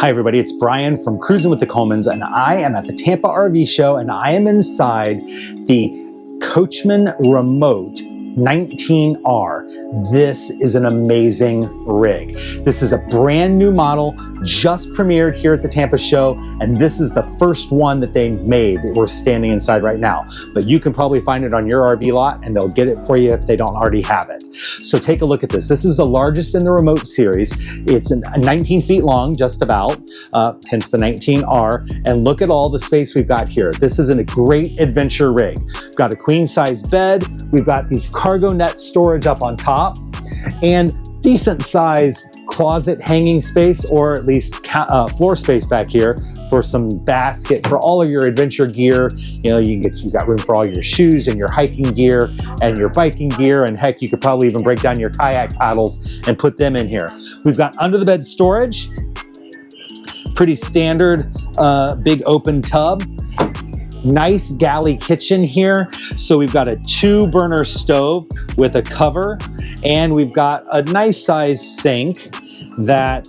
Hi everybody, it's Brian from Cruisin with the Colemans, and I am at the Tampa RV show, and I am inside the Coachmen Remote 19R. This is an amazing rig. This is a brand new model, just premiered here at the Tampa show, and this is the first one that they made that we're standing inside right now. But you can probably find it on your RV lot, and they'll get it for you if they don't already have it. So take a look at this. This is the largest in the Remote series. It's 19 feet long, just about, hence the 19R. And look at all the space we've got here. This is a great adventure rig. We've got a queen size bed. We've got these cargo net storage up on top, and decent size closet hanging space, or at least floor space back here for some basket for all of your adventure gear. You know, you got room for all your shoes and your hiking gear and your biking gear, and heck, you could probably even break down your kayak paddles and put them in here. We've got under the bed storage, pretty standard big open tub. Nice galley kitchen here. So we've got a 2-burner stove with a cover, and we've got a nice size sink that,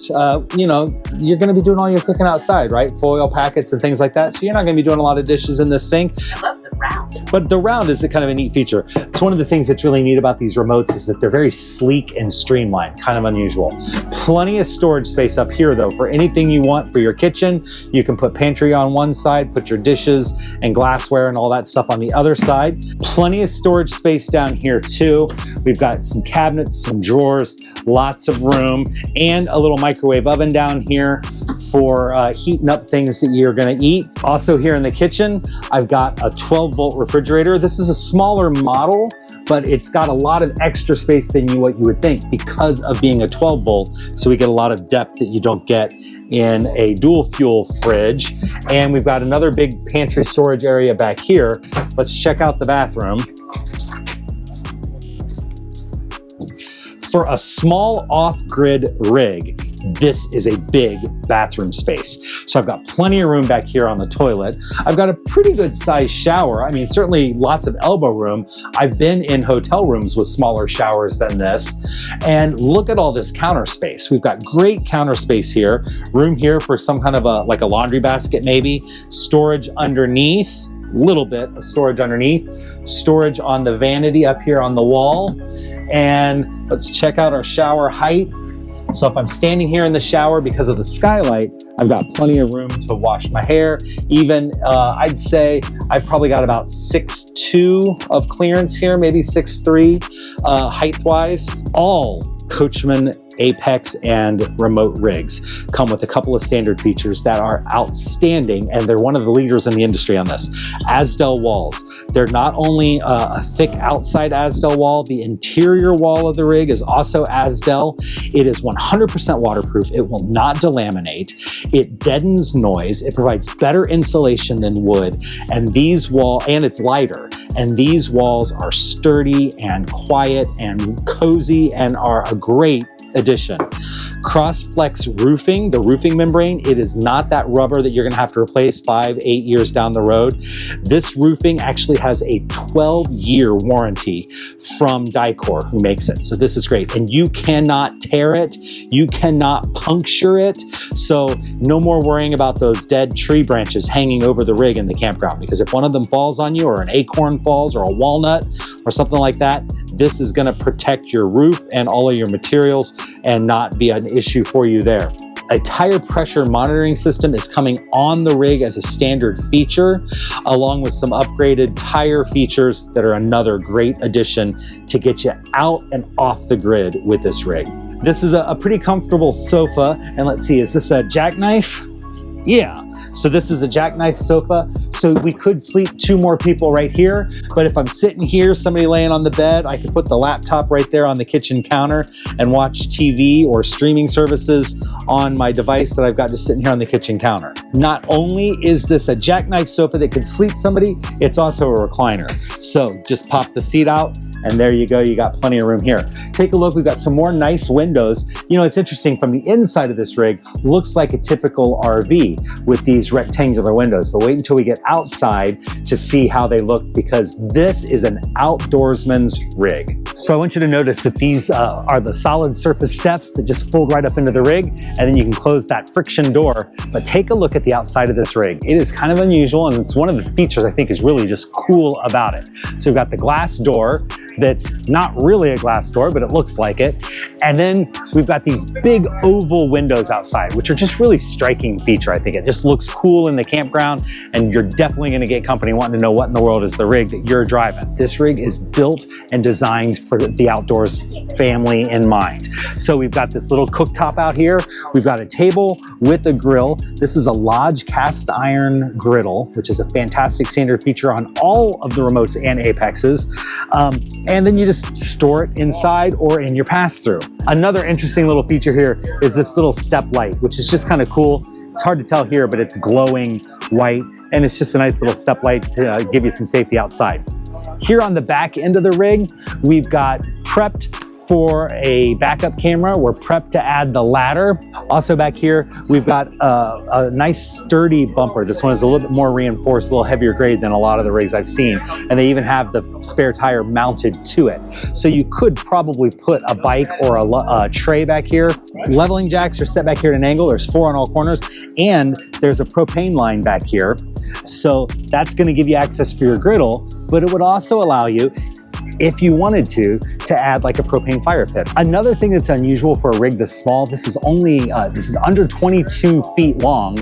you know, you're gonna be doing all your cooking outside, right? Foil packets and things like that. So you're not gonna be doing a lot of dishes in this sink. I love the round. But the round is a kind of a neat feature. It's one of the things that's really neat about these remotes is that they're very sleek and streamlined, kind of unusual. Plenty of storage space up here though, for anything you want for your kitchen. You can put pantry on one side, put your dishes and glassware and all that stuff on the other side. Plenty of storage space down here too. We've got some cabinets, some drawers, lots of room, and a little microwave oven down here for heating up things that you're gonna eat. Also here in the kitchen, I've got a 12-volt refrigerator. This is a smaller model, but it's got a lot of extra space than what you would think because of being a 12-volt. So we get a lot of depth that you don't get in a dual fuel fridge. And we've got another big pantry storage area back here. Let's check out the bathroom. For a small off-grid rig, this is a big bathroom space. So I've got plenty of room back here on the toilet. I've got a pretty good sized shower. I mean, certainly lots of elbow room. I've been in hotel rooms with smaller showers than this. And look at all this counter space. We've got great counter space here. Room here for some kind of like a laundry basket maybe. Storage underneath. Little bit of storage underneath, storage on the vanity up here on the wall. And let's check out our shower height. So if I'm standing here in the shower because of the skylight, I've got plenty of room to wash my hair. Even I'd say I've probably got about 6'2" of clearance here, maybe 6'3" height-wise. All Coachmen Apex and Remote rigs come with a couple of standard features that are outstanding, and they're one of the leaders in the industry on this. Azdel walls. They're not only a thick outside Azdel wall, the interior wall of the rig is also Azdel. It is 100% waterproof. It will not delaminate. It deadens noise. It provides better insulation than wood, and it's lighter. And these walls are sturdy and quiet and cozy and are a great addition. Cross-flex roofing, the roofing membrane, it is not that rubber that you're gonna have to replace 5-8 years down the road. This roofing actually has a 12-year warranty from Dicor, who makes it. So this is great. And you cannot tear it. You cannot puncture it. So no more worrying about those dead tree branches hanging over the rig in the campground, because if one of them falls on you, or an acorn falls, or a walnut, or something like that, this is gonna protect your roof and all of your materials and not be an issue for you there. A tire pressure monitoring system is coming on the rig as a standard feature, along with some upgraded tire features that are another great addition to get you out and off the grid with this rig. This is a pretty comfortable sofa, and let's see, is this a jackknife? Yeah, so this is a jackknife sofa. So we could sleep 2 more people right here, but if I'm sitting here, somebody laying on the bed, I could put the laptop right there on the kitchen counter and watch TV or streaming services on my device that I've got just sitting here on the kitchen counter. Not only is this a jackknife sofa that could sleep somebody, it's also a recliner. So just pop the seat out, and there you go, you got plenty of room here. Take a look, we've got some more nice windows. You know, it's interesting, from the inside of this rig, looks like a typical RV with these rectangular windows, but wait until we get outside to see how they look, because this is an outdoorsman's rig. So I want you to notice that these are the solid surface steps that just fold right up into the rig, and then you can close that friction door. But take a look at the outside of this rig. It is kind of unusual, and it's one of the features I think is really just cool about it. So we've got the glass door that's not really a glass door, but it looks like it. And then we've got these big oval windows outside, which are just really striking feature. I think it just looks cool in the campground, and you're definitely gonna get company wanting to know what in the world is the rig that you're driving. This rig is built and designed for the outdoors family in mind. So we've got this little cooktop out here. We've got a table with a grill. This is a Lodge cast iron griddle, which is a fantastic standard feature on all of the remotes and Apexes. And then you just store it inside or in your pass-through. Another interesting little feature here is this little step light, which is just kind of cool. It's hard to tell here, but it's glowing white, and it's just a nice little step light to give you some safety outside. Here on the back end of the rig, we've got prepped for a backup camera. We're prepped to add the ladder. Also back here, we've got a nice sturdy bumper. This one is a little bit more reinforced, a little heavier grade than a lot of the rigs I've seen. And they even have the spare tire mounted to it. So you could probably put a bike or a tray back here. Leveling jacks are set back here at an angle. There's 4 on all corners, and there's a propane line back here. So that's gonna give you access for your griddle, but it would also allow you, if you wanted to add like a propane fire pit. Another thing that's unusual for a rig this small, this is under 22 feet long,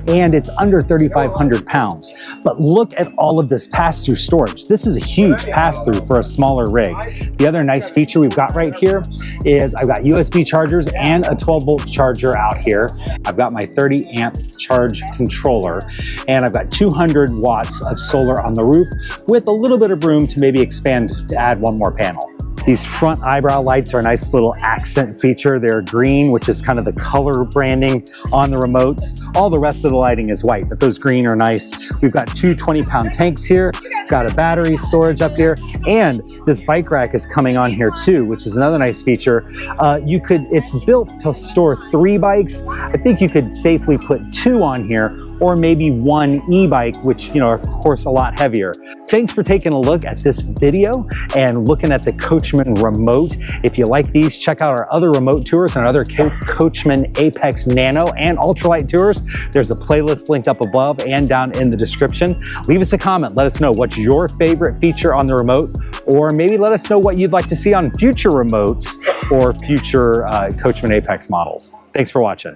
and it's under 3,500 pounds. But look at all of this pass-through storage. This is a huge pass-through for a smaller rig. The other nice feature we've got right here is I've got USB chargers and a 12-volt charger out here. I've got my 30 amp charge controller, and I've got 200 watts of solar on the roof with a little bit of room to maybe expand to add one more panel. These front eyebrow lights are a nice little accent feature. They're green, which is kind of the color branding on the remotes. All the rest of the lighting is white, but those green are nice. We've got 2 20-pound tanks here. Got a battery storage up here, and this bike rack is coming on here too, which is another nice feature. It's built to store 3 bikes. I think you could safely put 2 on here, or maybe 1 e-bike, which, you know, of course, a lot heavier. Thanks for taking a look at this video and looking at the Coachmen remote. If you like these, check out our other remote tours and other Coachmen Apex Nano and Ultralight tours. There's a playlist linked up above and down in the description. Leave us a comment. Let us know what's your favorite feature on the remote, or maybe let us know what you'd like to see on future remotes or future Coachmen Apex models. Thanks for watching.